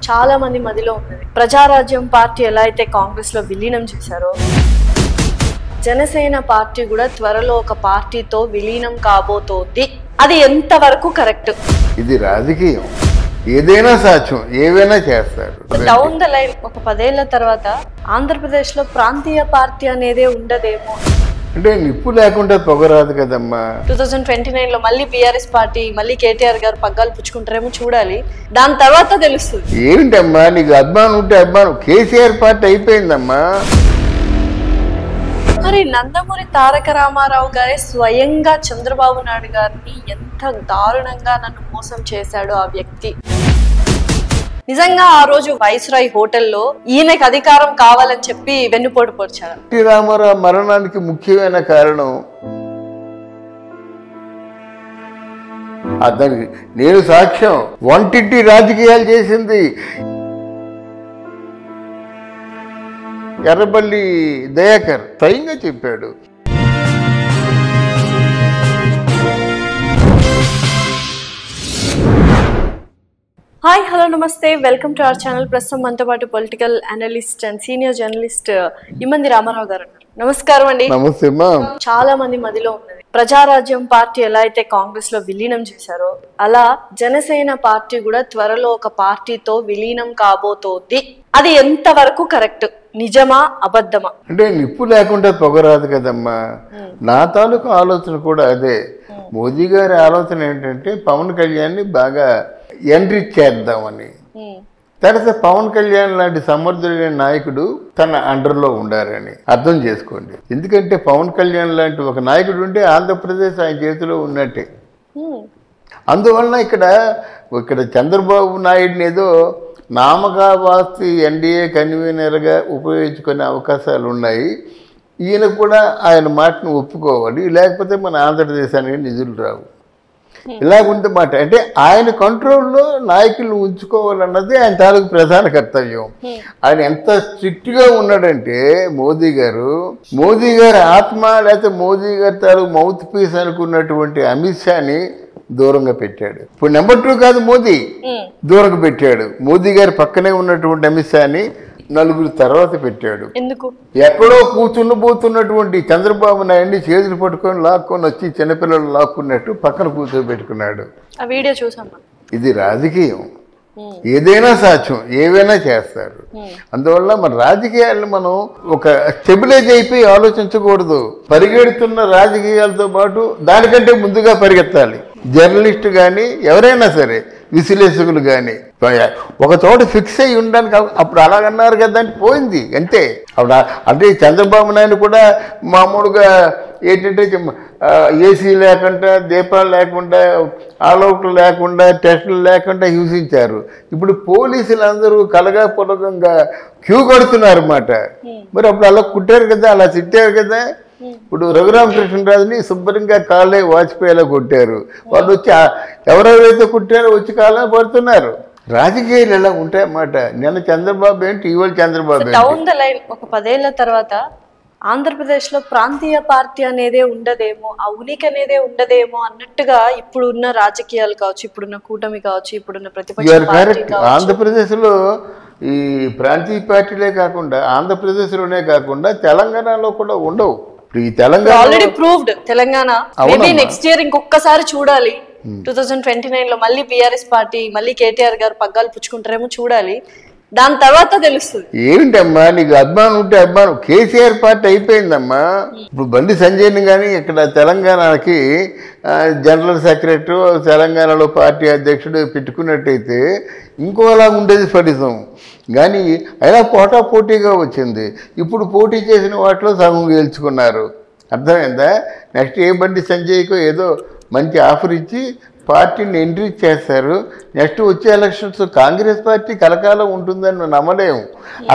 చాలా మంది మదిలో ఉన్నది. ప్రజారాజ్యం పార్టీ ఎలా అయితే కాంగ్రెస్ లో విలీనం చేశారో, జనసేన పార్టీ కూడా త్వరలో ఒక పార్టీతో విలీనం కాబోతోంది. అది ఎంత వరకు కరెక్ట్? ఇది రాజకీయం, ఏదైనా సాధ్యం, ఏవైనా చేస్తారు. డౌన్ ద లైన్ ఒక 10 ఏళ్ల తర్వాత ఆంధ్రప్రదేశ్ లో ప్రాంతీయ పార్టీ అనేదే ఉండదేమో. అంటే నిప్పు లేకుండా పొగరాదు కదమ్మా. 2029 లో మళ్ళీ బీఆర్ఎస్ పార్టీ, మళ్ళీ కేటీఆర్ గారు పగ్గాలు పుచ్చుకుంటారేమో చూడాలి. దాని తర్వాత తెలుస్తుంది. ఏమిటమ్మా నీకు అభిమానం ఉంటే అభిమానం, కేసీఆర్ పార్టీ అయిపోయిందమ్మా. మరి నందమూరి తారక రామారావు గారే స్వయంగా చంద్రబాబు నాయుడు గారిని ఎంత దారుణంగా నన్ను మోసం చేశాడు ఆ వ్యక్తి. నిజంగా ఆ రోజు వైస్రాయ్ హోటల్లో ఈయనకి అధికారం కావాలని చెప్పి వెన్నుపోటు పొడిచారు. రామారావు మరణానికి ముఖ్యమైన కారణం అతనికి నేను సాక్ష్యం. వంటింటి రాజకీయాలు చేసింది ఎర్రబల్లి దయాకర్ స్వయంగా చెప్పాడు. హాయ్, హలో, నమస్తే, వెల్కమ్ టు అవర్ ఛానల్. ప్రస్తుతం మనతో పాటు political analyst and senior journalist Immandi Ramarao గారు. నమస్కారం అండి. నమస్తే. చాలా మంది మదిలో ఉన్నది, ప్రజారాజ్యం పార్టీ ఎలా అయితే కాంగ్రెస్ లో విలీనం చేశారో, అలా జనసేన పార్టీ కూడా త్వరలో ఒక పార్టీతో విలీనం కాబోతోంది. అది ఎంత వరకు కరెక్ట్? నిజమా అబద్ధమా? అంటే నిప్పు లేకుండా పొగరాదు కదమ్మా. నా తాలూకు ఆలోచన కూడా అదే. మోదీ గారి ఆలోచన ఏంటంటే పవన్ కళ్యాణ్ ని బాగా ఎంట్రీచ్ చేద్దామని. తర్వాత పవన్ కళ్యాణ్ లాంటి సమర్థుడైన నాయకుడు తన అండర్లో ఉండాలని అర్థం చేసుకోండి. ఎందుకంటే పవన్ కళ్యాణ్ లాంటి ఒక నాయకుడు ఉంటే ఆంధ్రప్రదేశ్ ఆయన చేతిలో ఉన్నట్టే. అందువలన ఇక్కడ చంద్రబాబు నాయుడిని ఏదో నామకావాస్తి ఎన్డీఏ కన్వీనర్గా ఉపయోగించుకునే అవకాశాలు ఉన్నాయి. ఈయన కూడా ఆయన మాటను ఒప్పుకోవాలి, లేకపోతే మన ఆంధ్రదేశానికి నిధులు రావు. ఇలాగుంటే మాట అంటే ఆయన కంట్రోల్లో నాయకులు ఉంచుకోవాలన్నది ఆయన తాలూకు ప్రధాన కర్తవ్యం. ఆయన ఎంత స్ట్రిక్ట్గా ఉన్నాడంటే మోదీ గారి ఆత్మ, లేకపోతే మోదీ గారి తాలూకు మౌత్ పీస్ అనుకున్నటువంటి అమిత్ షాని దూరంగా పెట్టాడు. ఇప్పుడు నెంబర్ 2 కాదు, మోదీ దూరంగా పెట్టాడు. మోదీ గారి పక్కనే ఉన్నటువంటి అమిత్ షాని నలుగురు తర్వాత పెట్టాడు. ఎందుకు? ఎక్కడో కూర్చుండబోతున్నటువంటి చంద్రబాబు నాయుడిని చేతులు పట్టుకొని లాక్కొని వచ్చి చిన్నపిల్లలు లాక్కున్నట్టు పక్కన కూర్చోబెట్టుకున్నాడు. ఆ వీడియో చూసామా? ఇది రాజకీయం, ఏదైనా సాధ్యం, ఏవైనా చేస్తారు. అందువల్ల మన రాజకీయాలను మనం ఒక స్టెబిలైజ్ అయిపోయి ఆలోచించకూడదు. పరిగెడుతున్న రాజకీయాలతో పాటు దానికంటే ముందుగా పరిగెత్తాలి. జర్నలిస్టు కానీ ఎవరైనా సరే, విశ్లేషకులు కానీ ఒక చోట ఫిక్స్ అయ్యి ఉండడానికి. అప్పుడు అలాగన్నారు కదా అని పోయింది అంతే. అప్పుడు అంటే చంద్రబాబు నాయుడు కూడా మామూలుగా ఏంటంటే ఏసీ లేకుండా, దీపాలు లేకుండా, ఆల్అవుట్లు లేకుండా, టెస్టులు లేకుండా హింసించారు. ఇప్పుడు పోలీసులు అందరూ కలగాపులకంగా క్యూ కడుతున్నారు అన్నమాట. మరి అప్పుడు అలా కుట్టారు కదా, అలా తిట్టారు కదా. ఇప్పుడు రఘురామకృష్ణరాజుని శుభ్రంగా కాళ్ళే వాజ్పేయిలా కొట్టారు. వాళ్ళు వచ్చి ఎవరెవరైతే కుట్టారో వచ్చి కాళ్ళ పడుతున్నారు. రాజకీయాలు ఎలా ఉంటాయన్నమాట. నిన్న చంద్రబాబు ఏంటి, ఇవాళ చంద్రబాబు ఏంటి. డౌన్ ద లైన్ ఒక 10 ఏళ్ల తర్వాత ఆంధ్రప్రదేశ్ లో ప్రాంతీయ పార్టీ అనేదే ఉండదేమో, ఆ ఉనికి అనేదే ఉండదేమో అన్నట్టుగా ఇప్పుడున్న రాజకీయాలు కావచ్చు, ఇప్పుడున్న కూటమి కావచ్చు, ఇప్పుడున్న ప్రతిపక్ష ఆంధ్రప్రదేశ్ లో ఈ ప్రాంతీయ పార్టీలే కాకుండా ఆంధ్రప్రదేశ్లోనే కాకుండా తెలంగాణలో కూడా ఉండవు. ఈ Telangana already proved. Telangana maybe next year ఇంకొకసారి చూడాలి. 2029 లో మళ్ళీ బీఆర్ఎస్ పార్టీ, మళ్ళీ కేటీఆర్ గారు పగ్గాలు పుచ్చుకుంటారేమో చూడాలి. దాని తర్వాత తెలుస్తుంది. ఏమిటమ్మా నీకు అభిమానం ఉంటే అభిమానం, కేసీఆర్ పార్టీ అయిపోయిందమ్మా. ఇప్పుడు బండి సంజయ్ని కానీ ఇక్కడ తెలంగాణకి జనరల్ సెక్రటరీ, తెలంగాణలో పార్టీ అధ్యక్షుడు పెట్టుకున్నట్టయితే ఇంకోలా ఉండేది ఫలితం. కానీ అయినా పోటాపోటీగా వచ్చింది. ఇప్పుడు పోటీ చేసిన వాటిలో సగం గెలుచుకున్నారు. అర్థమైందా? నెక్స్ట్ ఏ బండి సంజయ్కో ఏదో మంచి ఆఫర్ ఇచ్చి పార్టీని ఎంట్రీ చేస్తారు. నెక్స్ట్ వచ్చే ఎలక్షన్స్ కాంగ్రెస్ పార్టీ కలకాలం ఉంటుందని నమ్మలేము.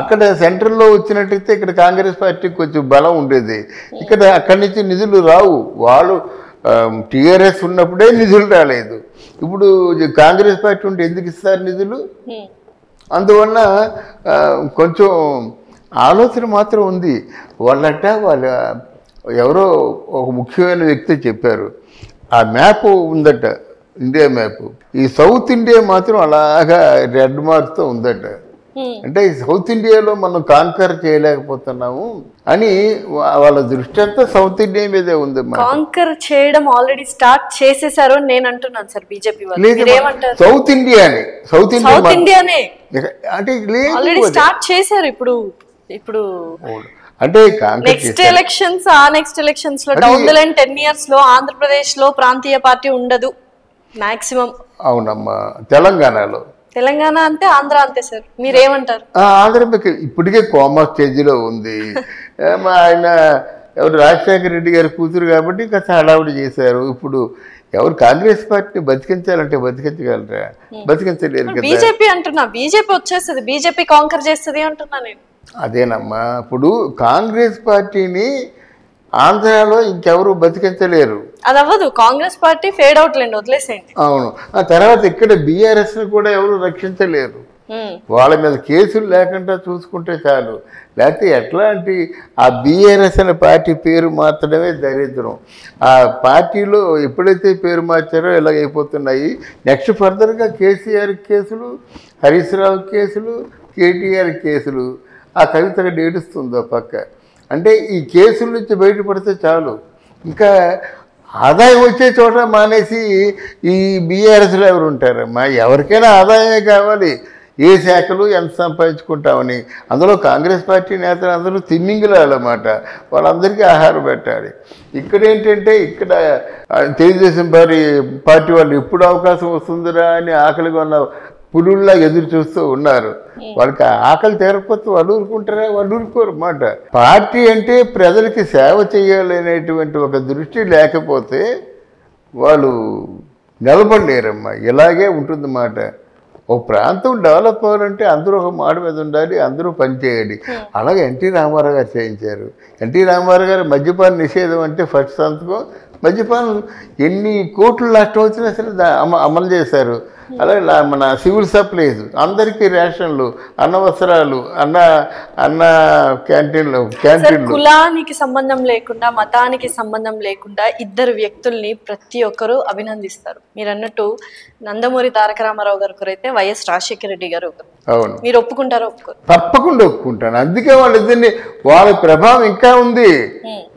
అక్కడ సెంట్రల్లో వచ్చినట్టయితే ఇక్కడ కాంగ్రెస్ పార్టీకి కొంచెం బలం ఉండేది. అక్కడి నుంచి నిధులు రావు. వాళ్ళు టీఆర్ఎస్ ఉన్నప్పుడే నిధులు రాలేదు. ఇప్పుడు కాంగ్రెస్ పార్టీ ఉంటే ఎందుకు ఇస్తారు నిధులు? అందువల్ల కొంచెం ఆలోచన మాత్రం ఉంది. వాళ్ళ ఎవరో ఒక ముఖ్యమైన వ్యక్తి చెప్పారు, ఆ మ్యాప్ ఉందట ఇండియా మ్యాప్. ఈ సౌత్ ఇండియా మాత్రం అలాగా రెడ్ మార్క్తో ఉందట. అంటే ఈ సౌత్ ఇండియాలో మనం కాన్కర్ చేయలేకపోతున్నాము అని వాళ్ళ దృష్టి అంతా సౌత్ ఇండియా మీదే ఉంది. కాన్కర్ చేయడం ఆల్రెడీ స్టార్ట్ చేసేసారు అని నేను అంటున్నాను సార్. బీజేపీ వాళ్ళు సౌత్ ఇండియానే అంటే ఆల్రెడీ స్టార్ట్ చేశారు. ఇప్పుడు అంటే నెక్స్ట్ ఎలక్షన్స్ నెక్స్ట్ ఎలక్షన్స్ లో డౌన్ ద లైన్ 10 years లో ఆంధ్రప్రదేశ్ లో ప్రాంతీయ పార్టీ ఉండదు మాక్సిమం. అవునమ్మా. తెలంగాణ అంటే ఆంధ్ర అంతే సార్. మీరేమంటారు? ఆంధ్రప్రదేశ్ ఇప్పటికే కోమా స్టేజ్లో ఉంది. ఆయన ఎవరు రాజశేఖర రెడ్డి గారి కూతురు కాబట్టి కాస్త హడావుడి చేశారు. ఇప్పుడు ఎవరు కాంగ్రెస్ పార్టీని బతికించాలంటే బతికించగలరా? బతికించలేరు కదా. బీజేపీ అంటున్నా, బీజేపీ వచ్చేస్తుంది, బీజేపీ కాంకర్ చేస్తుంది అంటున్నా నేను. అదేనమ్మా. ఇప్పుడు కాంగ్రెస్ పార్టీని ఆంధ్రాలో ఇంకెవరు బతికించలేరు. అది అవ్వదు. కాంగ్రెస్ పార్టీ ఫేడ్ అవుట్ లేండి, వదిలేసేయండి. అవును. ఆ తర్వాత ఇక్కడ బీఆర్ఎస్ కూడా ఎవరు రక్షించలేరు. వాళ్ళ మీద కేసులు లేకుండా చూసుకుంటే చాలు. లేకపోతే ఎట్లాంటి ఆ బీఆర్ఎస్ అనే పార్టీ పేరు మార్చడమే దరిద్రం. ఆ పార్టీలో ఎప్పుడైతే పేరు మార్చారో ఇలాగైపోతున్నాయి. నెక్స్ట్ ఫర్దర్గా కేసీఆర్ కేసులు, హరీష్ రావు కేసులు, కేటీఆర్ కేసులు. ఆ కవిత ఏడుస్తుందో పక్క. అంటే ఈ కేసుల నుంచి బయటపడితే చాలు. ఇంకా ఆదాయం వచ్చే చోట మానేసి ఈ బీఆర్ఎస్లో ఎవరు ఉంటారమ్మా? ఎవరికైనా ఆదాయమే కావాలి. ఏ శాఖలు ఎంత సంపాదించుకుంటామని. అందులో కాంగ్రెస్ పార్టీ నేతలు అందరూ తిమ్మింగిలాలన్నమాట. వాళ్ళందరికీ ఆహారం పెట్టాలి. ఇక్కడ ఏంటంటే ఇక్కడ తెలుగుదేశం పార్టీ వాళ్ళు ఎప్పుడు అవకాశం వస్తుందిరా అని ఆకలిగా ఉన్న పులుల్లా ఎదురు చూస్తూ ఉన్నారు. వాళ్ళకి ఆకలి తీరకపోతే వాళ్ళు ఊరుకుంటారా? వాళ్ళు ఊరుకోరు అన్నమాట. పార్టీ అంటే ప్రజలకి సేవ చేయాలనేటువంటి ఒక దృష్టి లేకపోతే వాళ్ళు నిలబడలేరమ్మా. ఇలాగే ఉంటుందన్నమాట. ఒక ప్రాంతం డెవలప్ అవ్వాలంటే అందరూ ఒక మాట మీద ఉండాలి, అందరూ పనిచేయాలి. అలాగే ఎన్టీ రామారావు గారు చేయించారు. ఎన్టీ రామారావు గారు మద్యపాన నిషేధం అంటే ఫస్ట్ సంతకం. మద్యపానం ఎన్ని కోట్లు నష్టం వచ్చినా సరే అమలు చేశారు. అలాగే మన సివిల్ సప్లైస్, అందరికీ రేషన్లు, అన్నవస్త్రాలు, అన్న క్యాంటీన్లు. కులానికి సంబంధం లేకుండా, మతానికి సంబంధం లేకుండా ఇద్దరు వ్యక్తుల్ని ప్రతి ఒక్కరూ అభినందిస్తారు. మీరు అన్నట్టు నందమూరి తారక రామారావు గారు ఒకరైతే వైఎస్ రాజశేఖర రెడ్డి గారు ఒకరు. అవును. మీరు ఒప్పుకుంటారా? ఒప్పుకోరు? తప్పకుండా ఒప్పుకుంటాను. అందుకే వాళ్ళిద్దరిని, వాళ్ళ ప్రభావం ఇంకా ఉంది.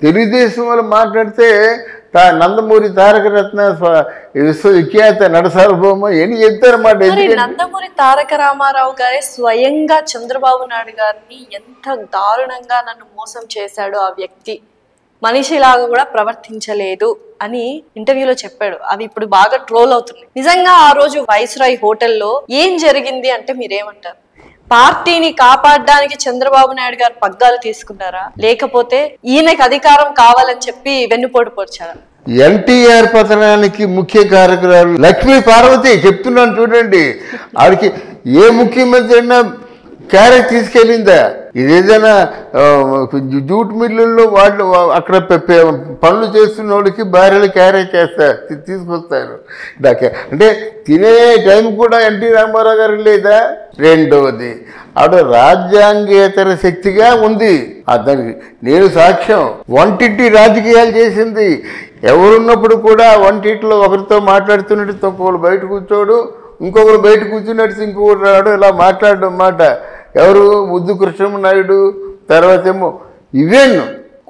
తెలుగుదేశం వాళ్ళు మాట్లాడితే నందమూరి తారక రత్న విశ్వవిఖ్యాత నడసార్వభౌమ ఎన్ని చెప్తారన్నమాట. నందమూరి తారక రామారావు గారే స్వయంగా చంద్రబాబు నాయుడు గారిని ఎంత దారుణంగా నన్ను మోసం చేశాడు ఆ వ్యక్తి, మనిషిలాగా కూడా ప్రవర్తించలేదు అని ఇంటర్వ్యూలో చెప్పాడు. అవి ఇప్పుడు బాగా ట్రోల్ అవుతుంది. నిజంగా ఆ రోజు వైస్రాయ్ హోటల్లో ఏం జరిగింది అంటే మీరేమంటారు? పార్టీని కాపాడడానికి చంద్రబాబు నాయుడు గారు పగ్గాలు తీసుకున్నారా, లేకపోతే ఈయనకి అధికారం కావాలని చెప్పి వెన్నుపోటు పొడిచారా? ఎన్టీఆర్ పతనానికి ముఖ్య కారకురాలు లక్ష్మీ పార్వతి. చెప్తున్నాను చూడండి. ఆవిడకి ఏ ముఖ్యమంత్రి అయినా క్యారెట్ తీసుకెళ్ళిందా? ఇదేదైనా జూట్ మిల్లుల్లో వాళ్ళు అక్కడ పనులు చేస్తున్న వాళ్ళకి భార్యలు క్యారెట్ తీసుకొస్తారు. అంటే తినే టైం కూడా ఎన్టీ రామారావు గారు లేదా? రెండవది, ఆవిడ రాజ్యాంగేతర శక్తిగా ఉంది. దానికి నేను సాక్ష్యం. వంటింటి రాజకీయాలు చేసింది. ఎవరున్నప్పుడు కూడా వంటింటిలో ఒకరితో మాట్లాడుతున్నట్టు ఇంకొకరు బయట కూర్చోడు, ఇంకొకరు బయట కూర్చున్నట్టు ఇంకొకరు రాడు, ఇలా మాట్లాడడం మాట. ఎవరు? ముద్దు కృష్ణనాయుడు, తర్వాత ఏమో ఈవెన్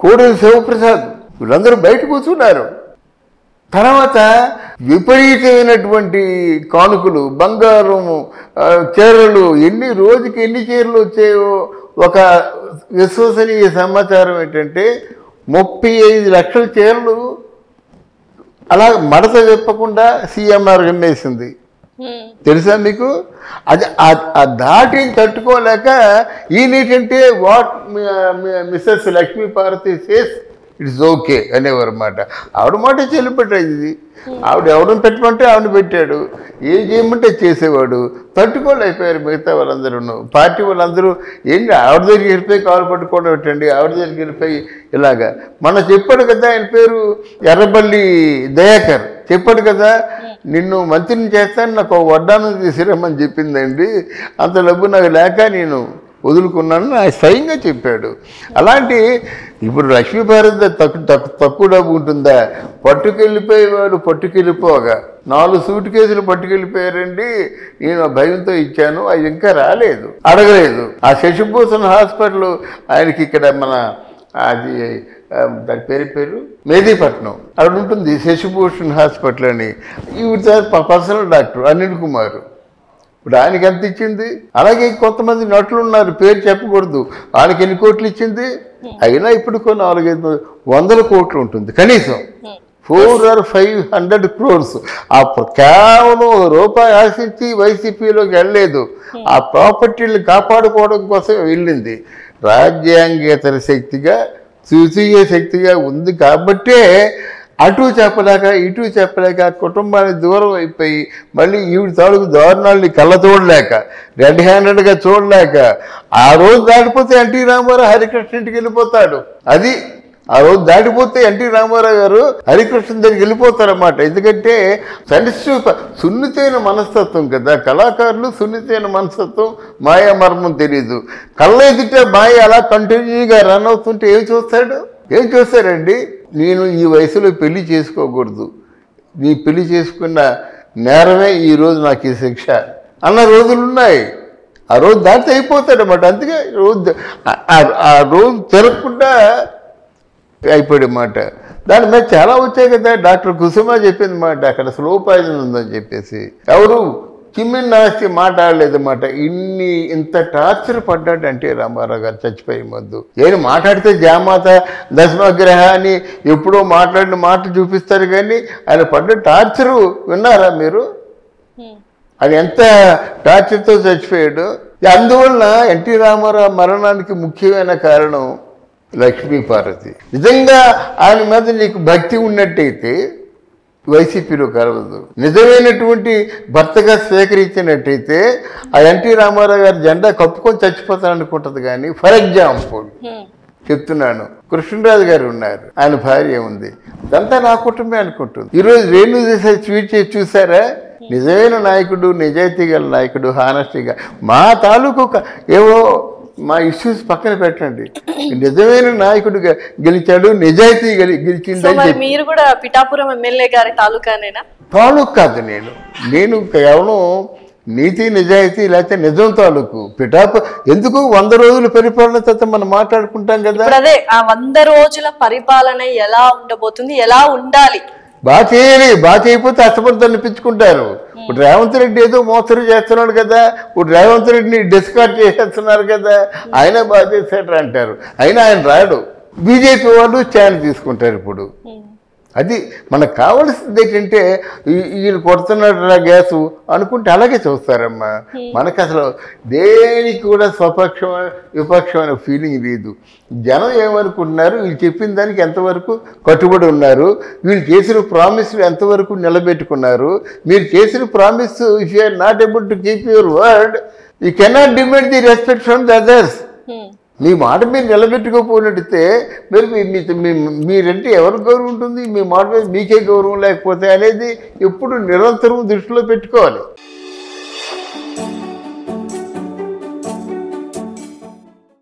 కోడూరి శివప్రసాద్, వీళ్ళందరూ బయట కూర్చున్నారు. తర్వాత విపరీతమైనటువంటి కానుకలు, బంగారము, చీరలు, రోజుకి ఎన్ని చీరలు వచ్చాయో. ఒక విశ్వసనీయ సమాచారం ఏంటంటే 35 లక్షల చీరలు అలా మడత చెప్పకుండా సీఎంఆర్ గమ్మేసింది. తెలుసా మీకు? అది ఆ దాటిని తట్టుకోలేక ఈయనేంటంటే what missus Lakshmi Parvathi says it's okay అనేవారు అన్నమాట. ఆవిడ మాట చెల్లిపెట్టాడు. ఇది ఆవిడ ఎవరిని పెట్టమంటే ఆవిడ పెట్టాడు, ఏం చేయమంటే చేసేవాడు. తట్టుకోలేకపోయారు మిగతా వాళ్ళందరూ. పార్టీ వాళ్ళందరూ ఏంటి ఆవిడ దగ్గరికి వెళ్ళిపోయి కాలు పట్టుకోవడం పెట్టండి, ఆవిడ దగ్గరికి వెళ్ళిపోయి ఇలాగా. మన చెప్పాడు కదా, ఆయన పేరు ఎర్రబల్లి దయాకర్ చెప్పాడు కదా, నిన్ను మంత్రిని చేస్తాను, నాకు వడ్డాను తీసుకురమ్మని చెప్పిందండి. అంత డబ్బు నాకు లేక నేను వదులుకున్నాను ఆయన స్వయంగా చెప్పాడు. అలాంటి ఇప్పుడు లక్ష్మీభారతి తక్కువ డబ్బు ఉంటుందా? పట్టుకెళ్ళిపోయేవాడు పట్టుకెళ్ళిపోగా 4 సూట్ కేసులు పట్టుకెళ్ళిపోయారండి. నేను భయంతో ఇచ్చాను, అది ఇంకా రాలేదు, అడగలేదు. ఆ శశిభూషణ్ హాస్పిటల్ ఆయనకి ఇక్కడ మన అది దాని పేరు మెహదీపట్నం అక్కడ ఉంటుంది శశిభూషణ్ హాస్పిటల్ అని. ఈవిడ పర్సనల్ డాక్టర్ అనిల్ కుమార్. ఇప్పుడు ఆయనకి ఎంత ఇచ్చింది? అలాగే కొంతమంది నటులు ఉన్నారు, పేరు చెప్పకూడదు, వాళ్ళకి ఎన్ని కోట్లు ఇచ్చింది? అయినా ఇప్పుడు 400-500 కోట్లు ఉంటుంది కనీసం. 400 or 500 crores. ఆ కేవలం రూపాయి ఆశించి వైసీపీలోకి వెళ్ళలేదు, ఆ ప్రాపర్టీలు కాపాడుకోవడం కోసం వెళ్ళింది. రాజ్యాంగేతర శక్తిగా తృతీయ శక్తిగా ఉంది కాబట్టే అటు చెప్పలేక ఇటు చెప్పలేక కుటుంబానికి దూరం అయిపోయి మళ్ళీ ఈవిడ తాలూకు దారుణాలని కళ్ళ చూడలేక రెడ్ హ్యాండెడ్గా చూడలేక ఆ రోజు దాటిపోతే ఎన్టీ రామారావు హరికృష్ణ ఇంటికి వెళ్ళిపోతాడు. అది ఆ రోజు దాటిపోతే ఎన్టీ రామారావు గారు హరికృష్ణ దగ్గరికి వెళ్ళిపోతారన్నమాట. ఎందుకంటే సున్నితైన మనస్తత్వం కదా కళాకారులు, సున్నితైన మనస్తత్వం, మాయా మర్మం తెలీదు. కళ్ళ ఎదుట మాయ అలా కంటిన్యూగా రన్ అవుతుంటే ఏం చూస్తారండి? నేను ఈ వయసులో పెళ్లి చేసుకోకూడదు, నీ పెళ్లి చేసుకున్న నేరమే ఈరోజు నాకు ఈ శిక్ష అన్న రోజులున్నాయి. ఆ రోజు దాటితే అయిపోతాడన్నమాట. అందుకే ఆ రోజు తిరగకుండా అయిపోయాడు మాట. దాని మీద చాలా వచ్చాయి కదా. డాక్టర్ కుసుమ చెప్పింది మాట అక్కడ స్లో పాయిజన్ ఉందని చెప్పేసి. ఎవరు కిమ్మిన్ నాస్తి మాట్లాడలేదన్నమాట. ఇంత టార్చర్ పడ్డాడంటే రామారావు గారు చచ్చిపోయే ముందు. ఏం మాట్లాడితే జామాత దశమగ్రహ అని ఎప్పుడో మాట్లాడిన మాటలు చూపిస్తారు కానీ ఆయన పడ్డ టార్చరు విన్నారా మీరు? అది ఎంత టార్చర్తో చచ్చిపోయాడు. అందువల్ల ఎన్టీ రామారావు మరణానికి ముఖ్యమైన కారణం లక్ష్మీపార్వతి. నిజంగా ఆయన మీద నీకు భక్తి ఉన్నట్టయితే వైసీపీలో కలవదు. నిజమైనటువంటి భర్తగా స్వీకరించినట్టయితే ఆ ఎన్టీ రామారావు గారి జెండా కప్పుకొని చచ్చిపోతాననుకుంటుంది. కానీ ఫర్ ఎగ్జాంపుల్ చెప్తున్నాను, కృష్ణరాజు గారు ఉన్నారు, ఆయన భార్య ఉంది, ఇదంతా నా కుటుంబమే అనుకుంటుంది. ఈరోజు రేణు దేశాయ్ ట్వీట్ చేసి చూసారా? నిజమైన నాయకుడు, నిజాయితీ గల నాయకుడు, హానెస్టీగా మా తాలూకు ఏవో మా ఇష్యూస్ పక్కన పెట్టండి, నిజమైన నాయకుడిగా గెలిచాడు, నిజాయితీ గెలిచింది. మీరు కూడా పిఠాపురం ఎమ్మెల్యే గారి తాలూకానేనా? తాలూకు కాదు, నేను కేవలం నీతి నిజాయితీ లేకపోతే నిజం తాలూకు. ఎందుకు 100 రోజుల పరిపాలన తర్వాత మనం మాట్లాడుకుంటాం కదా. అదే ఆ 100 రోజుల పరిపాలన ఎలా ఉండబోతుంది, ఎలా ఉండాలి? బాగా చేయాలి. బాగా చేయకపోతే అసమర్థం అనిపించుకుంటారు. ఇప్పుడు రేవంత్ రెడ్డి ఏదో మోసరు చేస్తున్నాడు కదా, ఇప్పుడు రేవంత్ రెడ్డిని డిస్కార్డ్ చేసేస్తున్నారు కదా, ఆయన బాగా చేశాడు అంటారు. అయినా ఆయన రాడు. బీజేపీ వాళ్ళు ఛాన్స్ తీసుకుంటారు ఇప్పుడు. అది మనకు కావాల్సింది ఏంటంటే ఈయన కొడుతున్నాడు గ్యాసు అనుకుంటే అలాగే చూస్తారమ్మా. మనకు అసలు దేనికి కూడా స్వపక్షమైన విపక్షమైన ఫీలింగ్ లేదు. జనం ఏమనుకుంటున్నారు, వీళ్ళు చెప్పిన దానికి ఎంతవరకు కట్టుబడి ఉన్నారు, వీళ్ళు చేసిన ప్రామిస్లు ఎంతవరకు నిలబెట్టుకున్నారు. మీరు చేసిన promise if you are not able to keep your word you cannot demand the respect from the others. మీ మాట మీరు నిలబెట్టుకోపోయినట్టయితే మీరంటే ఎవరికి గౌరవం ఉంటుంది? మీ మాట మీద మీకే గౌరవం లేకపోతే అనేది ఎప్పుడు నిరంతరం దృష్టిలో పెట్టుకోవాలి.